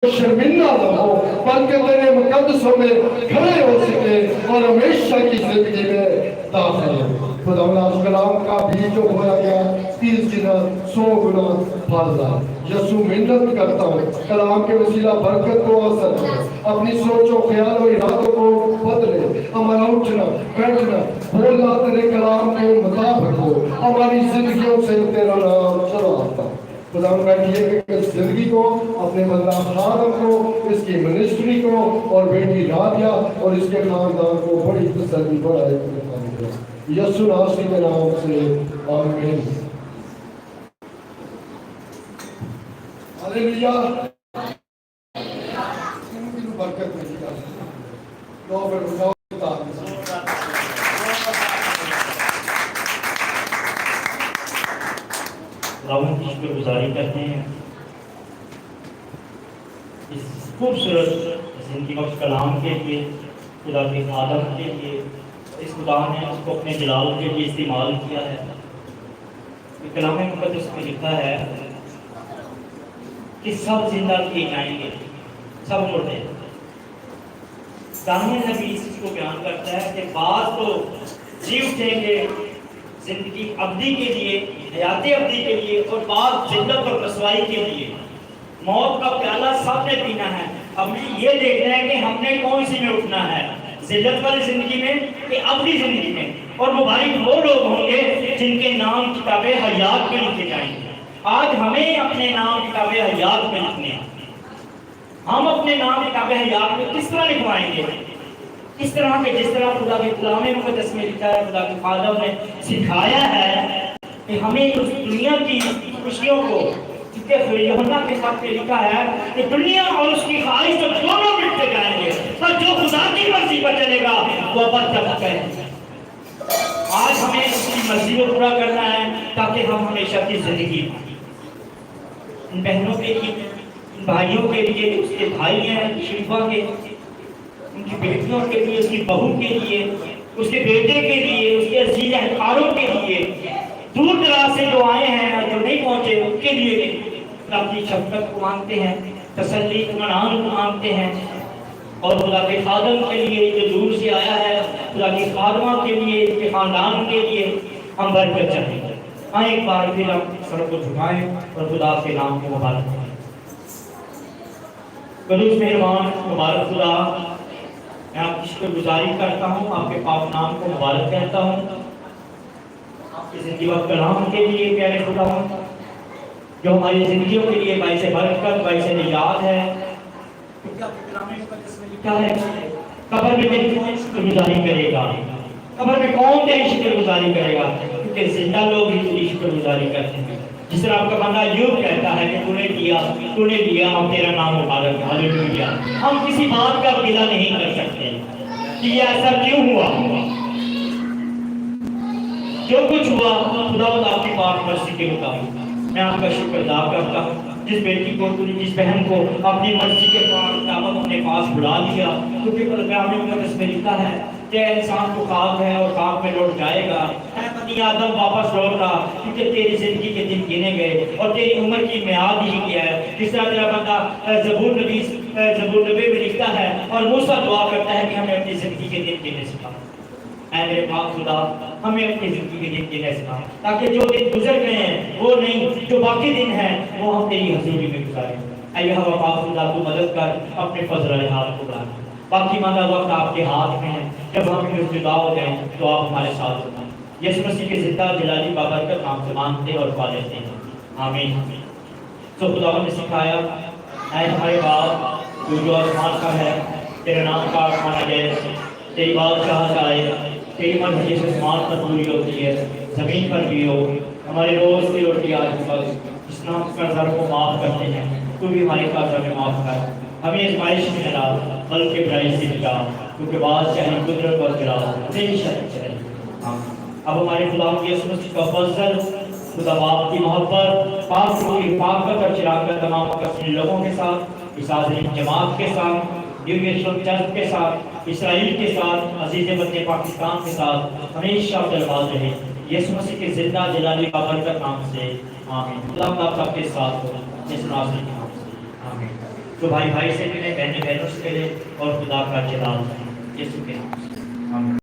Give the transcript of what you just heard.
شرمندہ نہ ہو بلکہ تیرے مقدسوں میں کھڑے ہو سکے اور ہمیشہ کی زندگی میں داخل ہو۔ خدا اس کلام کا بھی جو بولا گیا 30 گنا 100 گنا پھل ہے۔ یسوع محنت کرتا ہوں کلام کے وسیلہ برکت کو حاصل کرے، اپنی سوچ و خیال و ارادوں کو بدلے، ہمارا اٹھنا بیٹھنا بولنا تیرے کلام کے مطابق ہو، ہماری زندگیوں سے تیرا نام چلاتا ہو۔ خدا بیٹھیے کہ اس زندگی کو اپنے بندہ خادم کو، اس کی منسٹری کو اور بیٹی رابعہ اور اس کے خاندان کو بڑی تسلی بڑھائے یسوع ناصری کے نام سے آمین۔ ہلیلویا۔ برکت ملی دو پر بجاؤ خداوند کی شکر گزاری کرتے ہیں اس خوبصورت زندگی بخش کلام کے لیے، خدا کے خادم کے لیے، اس خدا نے اس کو اپنے جلال کے لیے استعمال کیا ہے۔ یہ کلام مقدس میں لکھا ہے کہ سب زندہ کیے جائیں گے، سب مردے۔ دانیل نبی اس کو بیان کرتا ہے کہ بعض تو جی اٹھیں گے زندگی ابدی کے لیے، حیات ابدی کے لیے، اور بعض ذلت اور رسوائی کے لیے۔ موت کا پیالہ سب نے پینا ہے، ہمیں یہ دیکھنا ہے کہ ہم نے کون سی میں اٹھنا ہے، ذلت والی زندگی میں کہ ابدی زندگی میں۔ اور مبارک وہ لوگ ہوں گے جن کے نام کتاب حیات میں لکھے جائیں گے۔ آج ہمیں اپنے نام کتاب حیات میں لکھنے ہیں۔ ہم اپنے نام کتاب حیات میں کس طرح لکھوائیں گے؟ اس طرح کہ جس طرح خدا کے کلام مقدس میں لکھا ہے، خدا کے خادم نے سکھایا ہے کہ ہمیں اس دنیا کی خوشیوں کو، کیونکہ یوحنا کے ساتھ میں لکھا ہے کہ دنیا اور اس کی خواہش تو دونوں مٹتے جائیں گے، پر جو خدا کی مرضی پر چلے گا وہ ابد ہے۔ آج ہمیں اس کی مرضی کو پورا کرنا ہے تاکہ ہم ہمیشہ کی زندگی پائیں۔ ان بہنوں کے لیے، ان بھائیوں کے لیے، اس کے بھائی ہیں شریفہ کے، ان کی بیٹیوں کے لیے، اس کی بہو کے لیے، اس کے بیٹے کے لیے، اس کے عزیز اہلکاروں کے لیے، دور دراز سے جو آئے ہیں جو نہیں پہنچے ان کے لیے اپنی شفقت کو مانگتے ہیں، تسلی اطمینان کو مانگتے ہیں۔ اور خدا کے خادم کے لیے جو دور سے آیا ہے، خدا کی خادمہ کے لیے، اس کے خاندان کے لیے ہم برکت چاہیں گے۔ آئیں ایک بار پھر ہم سر کو جھکائیں اور خدا کے نام کو مبارک کریں۔ قدوس مہربان مبارک خدا، میں آپ کی شکر گزاری کرتا ہوں، آپ کے پاک نام کو مبارک کہتا ہوں، آپ کی زندگی و کلام کے لیے پیارے خدا جو ہماری زندگیوں کے لیے باعث برکت، باعث نجات ہے۔ کیونکہ آپ کے کلام مقدس میں لکھا ہے قبر میں تیری کون شکر گزاری کرے گا، قبر میں کون تیری شکر گزاری کرے گا، کیونکہ زندہ لوگ ہی تیری شکر گزاری کرتے ہیں۔ جس طرح آپ کا بندہ ایوب کہتا ہے کہ تو نے دیا ہم تیرا نام مبارک ہے، ہاللیلویا۔ ہم کسی بات کا گلہ نہیں کر سکتے کہ یہ ایسا کیوں ہوا، جو کچھ ہوا خدا آپ کی پاک مرضی کے مطابق۔ میں آپ کا شکر ادا کرتا ہوں جس بیٹی کو، جس بہن کو اپنی مرضی کے مطابق اپنے پاس بلا لیا، کیونکہ کلام مقدس میں لکھا ہے کہ انسان کو خاک ہے اور خاک میں لوٹ جائے گا۔ اے بنی آدم واپس لوٹ رہا، کیونکہ تیری زندگی کے دن گنے گئے اور تیری عمر کی میعاد ہی کیا ہے۔ جس طرح تیرا بندہ زبور نبی میں لکھتا ہے اور موسیٰ دعا کرتا ہے کہ ہمیں اپنی زندگی کے دن گنے سکھا۔ اے میرے پاک خدا، ہمیں اپنی زندگی کے دن گنے سکھا، تاکہ جو دن گزر گئے ہیں وہ نہیں، جو باقی دن ہیں وہ ہم تیری حضوری میں گزاریں۔ اے یہوہ پاک خدا، تو مدد کر، اپنے فضل ہاتھ کو بڑھا۔ باقی ماندہ وقت آپ کے ہاتھ میں ہے، جب ہم جدا ہو جائیں تو آپ ہمارے ساتھ ہونا۔ یسوع مسیح کے زندہ جلالی بابرکت نام سے مانگتے اور پا لیتے ہیں، آمین۔ تو خدا نے سکھایا، اے ہمارے باپ تو جو آسمان کا ہے، تیرا نام پاک مانا جائے، تیری بادشاہت آئے، تیری مرضی جیسے آسمان پر پوری ہوتی ہے زمین پر بھی ہو۔ ہمارے روز کی روٹی آج بس، جس نام قرض کو معاف کرتے ہیں تو بھی ہماری قرض میں معاف کر، ہمیں آزمائش میں نہ ڈال بلکہ برائی سے بچا، کیونکہ بادشاہی قدرت اور جلال ہمیشہ چلے۔ اب ہمارے خدا یسوع مسیح کا فضل، خدا باپ کی محبت، پاک روح کی حفاظت اور شراکت تمام مقصد لوگوں کے ساتھ، اس حاضرین جماعت کے ساتھ، یونیورسل چرچ کے ساتھ، اسرائیل کے ساتھ، عزیز بندے پاکستان کے ساتھ ہمیشہ دلواز رہے، یسوع مسیح کے زندہ جلالی بابرکت نام سے آمین۔ خدا آپ سب کے ساتھ ہو، اس ناصری کے نام سے آمین۔ جو بھائی بھائی سے ملے، بہنیں بہنوں سے ملے، اور خدا کا جلال یسوع کے نام سے آمین۔